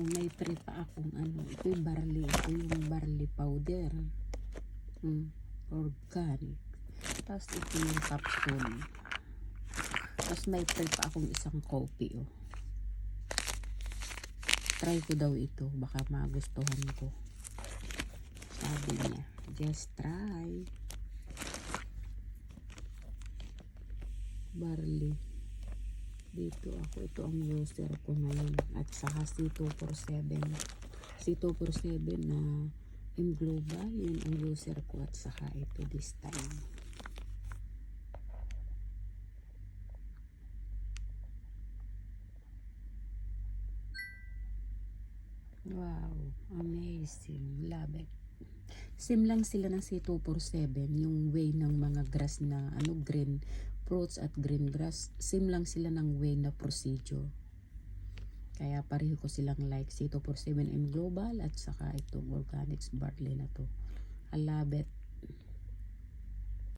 May try pa akong ano, ito yung barley, ito yung barley powder. Organic. Tapos ito yung capsule. Tapos may try pa akong isang coffee, oh. Try ko daw ito, baka magustuhan ko. Sabi niya, just try. Barley. Dito ako, ito ang user ko ngayon. At saka C247. C247 na M Global, yun ang user ko. At saka ito this time. Wow, amazing. Love it. Same lang sila ng C247, yung way ng mga grass na ano, green fruits at green grass. Same lang sila ng way na procedure. Kaya pareho ko silang like C247M Global at saka itong organics barley na to. I love it.